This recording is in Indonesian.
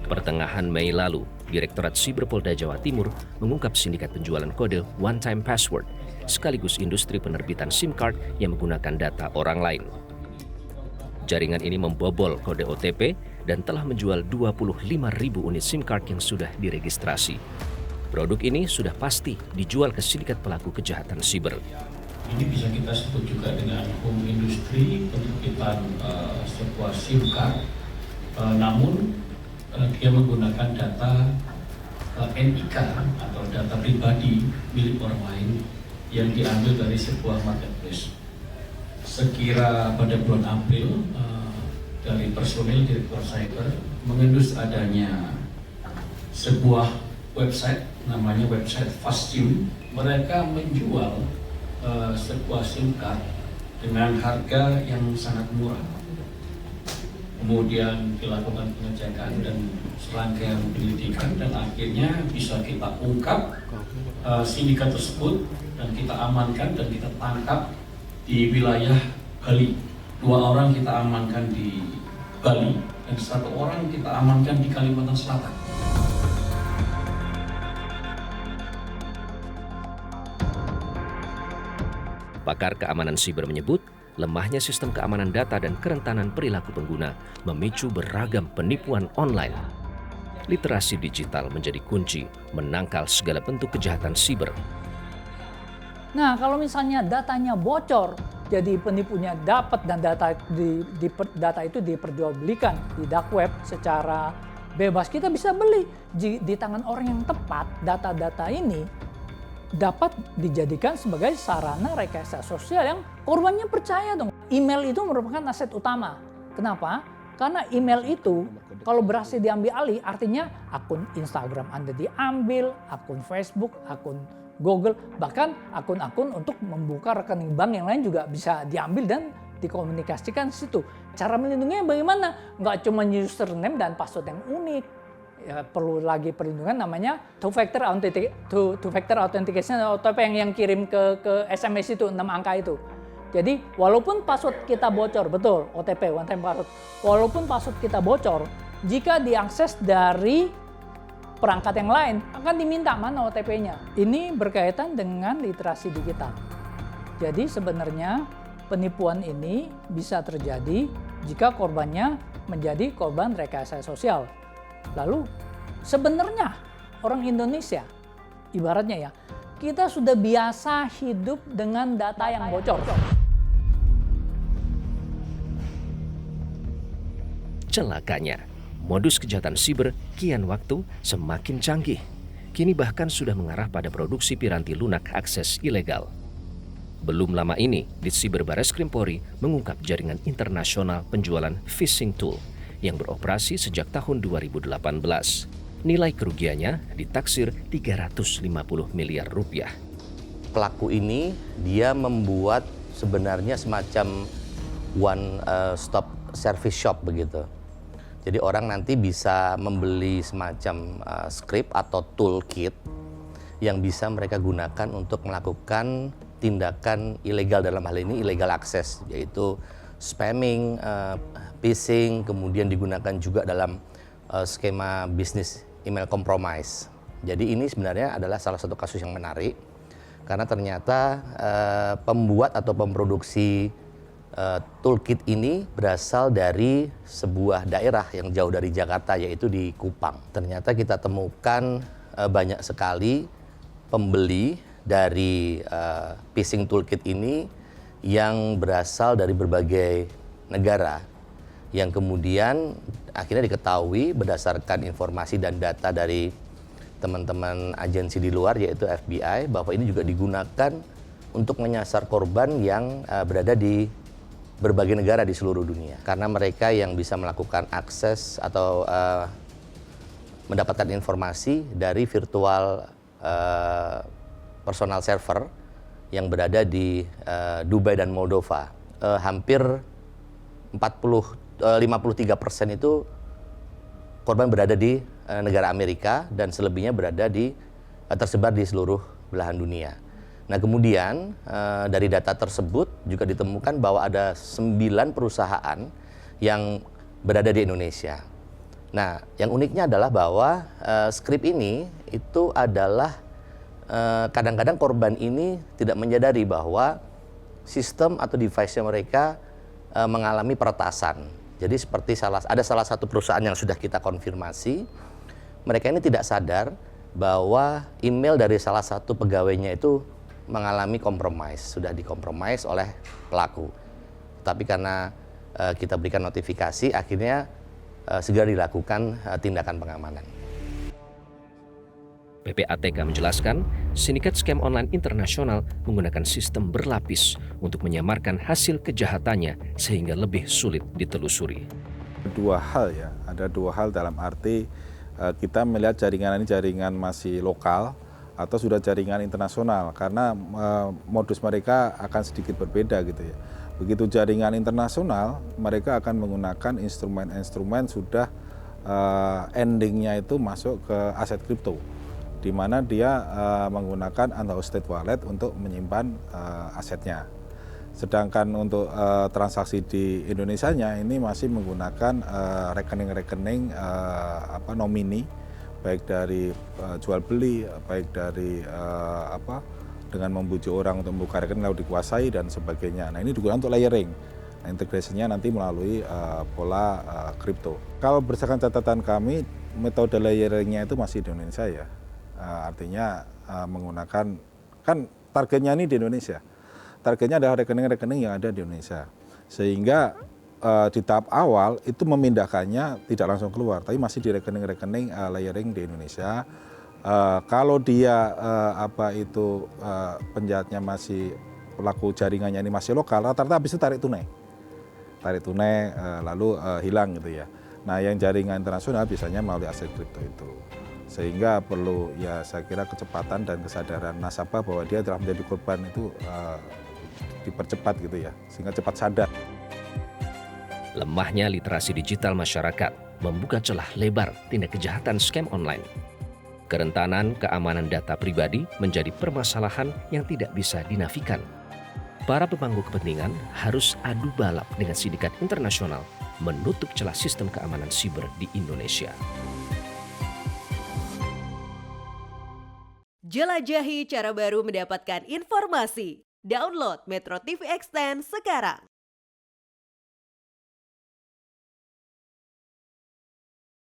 Pertengahan Mei lalu, Direktorat Siber Polda Jawa Timur mengungkap sindikat penjualan kode one-time password sekaligus industri penerbitan SIM card yang menggunakan data orang lain. Jaringan ini membobol kode OTP dan telah menjual 25.000 unit SIM card yang sudah diregistrasi. Produk ini sudah pasti dijual ke sindikat pelaku kejahatan siber. Ini bisa kita sebut juga dengan home industry penerbitan sebuah SIM card, namun dia menggunakan data NIK atau data pribadi milik orang lain yang diambil dari sebuah marketplace. Sekira pada bulan April, dari personil Direktur Cyber mengendus adanya sebuah website, namanya website FastSIM. Mereka menjual sebuah SIM card dengan harga yang sangat murah. Kemudian dilakukan pengecekan dan serangkaian penyelidikan dan akhirnya bisa kita ungkap sindikat tersebut dan kita amankan dan kita tangkap di wilayah Bali. 2 orang kita amankan di Bali dan 1 orang kita amankan di Kalimantan Selatan. Pakar keamanan siber menyebut, lemahnya sistem keamanan data dan kerentanan perilaku pengguna memicu beragam penipuan online. Literasi digital menjadi kunci menangkal segala bentuk kejahatan siber. Nah, kalau misalnya datanya bocor, jadi penipunya dapat dan data itu diperjualbelikan di dark web secara bebas, kita bisa beli di tangan orang yang tepat. Data-data ini dapat dijadikan sebagai sarana rekayasa sosial yang korbannya percaya dong. Email itu merupakan aset utama. Kenapa? Karena email itu kalau berhasil diambil alih, artinya akun Instagram Anda diambil, akun Facebook, akun Google, bahkan akun-akun untuk membuka rekening bank yang lain juga bisa diambil dan dikomunikasikan di situ. Cara melindunginya bagaimana? Nggak cuma username dan password yang unik. Ya, perlu lagi perlindungan namanya two-factor authentication atau OTP yang kirim ke SMS itu 6 angka itu. Jadi walaupun password kita bocor, betul OTP one time password. Walaupun password kita bocor, jika diakses dari perangkat yang lain akan diminta mana OTP-nya. Ini berkaitan dengan literasi digital. Jadi sebenarnya penipuan ini bisa terjadi jika korbannya menjadi korban rekayasa sosial. Lalu sebenarnya orang Indonesia, ibaratnya ya, kita sudah biasa hidup dengan data yang bocor. Celakanya, modus kejahatan siber kian waktu semakin canggih. Kini bahkan sudah mengarah pada produksi piranti lunak akses ilegal. Belum lama ini, Ditsiber Bareskrim Polri mengungkap jaringan internasional penjualan phishing tool yang beroperasi sejak tahun 2018. Nilai kerugiannya ditaksir 350 miliar rupiah. Pelaku ini dia membuat sebenarnya semacam one stop service shop begitu. Jadi orang nanti bisa membeli semacam script atau toolkit yang bisa mereka gunakan untuk melakukan tindakan ilegal, dalam hal ini illegal access, yaitu spamming, phishing, kemudian digunakan juga dalam skema bisnis email compromise. Jadi ini sebenarnya adalah salah satu kasus yang menarik karena ternyata pembuat atau pemproduksi toolkit ini berasal dari sebuah daerah yang jauh dari Jakarta, yaitu di Kupang. Ternyata kita temukan banyak sekali pembeli dari phishing toolkit ini yang berasal dari berbagai negara, yang kemudian akhirnya diketahui berdasarkan informasi dan data dari teman-teman agensi di luar, yaitu FBI, bahwa ini juga digunakan untuk menyasar korban yang berada di berbagai negara di seluruh dunia. Karena mereka yang bisa melakukan akses atau mendapatkan informasi dari virtual personal server yang berada di Dubai dan Moldova. Hampir 53% itu korban berada di negara Amerika dan selebihnya berada tersebar di seluruh belahan dunia. Nah kemudian dari data tersebut juga ditemukan bahwa ada 9 perusahaan yang berada di Indonesia. Nah, yang uniknya adalah bahwa script ini itu adalah kadang-kadang korban ini tidak menyadari bahwa sistem atau device-nya mereka mengalami peretasan. Jadi seperti ada salah satu perusahaan yang sudah kita konfirmasi, mereka ini tidak sadar bahwa email dari salah satu pegawainya itu mengalami compromise, sudah dikompromis oleh pelaku. Tapi karena kita berikan notifikasi, akhirnya segera dilakukan tindakan pengamanan. PPATK menjelaskan, sindikat scam online internasional menggunakan sistem berlapis untuk menyamarkan hasil kejahatannya sehingga lebih sulit ditelusuri. Ada dua hal dalam arti kita melihat jaringan ini jaringan masih lokal atau sudah jaringan internasional karena modus mereka akan sedikit berbeda gitu ya. Begitu jaringan internasional, mereka akan menggunakan instrumen-instrumen sudah endingnya itu masuk ke aset kripto, di mana dia menggunakan unhosted wallet untuk menyimpan asetnya. Sedangkan untuk transaksi di Indonesianya ini masih menggunakan rekening-rekening nomini, baik dari jual beli, baik dari dengan membujuk orang untuk membuka rekening lalu dikuasai dan sebagainya. Nah, ini digunakan untuk layering. Nah, integrasinya nanti melalui pola kripto. Kalau berdasarkan catatan kami, metode layeringnya itu masih di Indonesia ya. Artinya menggunakan, kan targetnya ini di Indonesia. Targetnya adalah rekening-rekening yang ada di Indonesia. Sehingga di tahap awal itu memindahkannya tidak langsung keluar, tapi masih di rekening-rekening layering di Indonesia. Kalau dia penjahatnya masih, pelaku jaringannya ini masih lokal, rata-rata habis itu tarik tunai lalu hilang gitu ya. Nah, yang jaringan internasional biasanya melalui aset kripto itu. Sehingga perlu ya saya kira kecepatan dan kesadaran nasabah bahwa dia telah menjadi korban itu dipercepat gitu ya, sehingga cepat sadar. Lemahnya literasi digital masyarakat membuka celah lebar tindak kejahatan scam online. Kerentanan keamanan data pribadi menjadi permasalahan yang tidak bisa dinafikan. Para pemangku kepentingan harus adu balap dengan sindikat internasional menutup celah sistem keamanan siber di Indonesia. Jelajahi cara baru mendapatkan informasi. Download Metro TV Extend sekarang.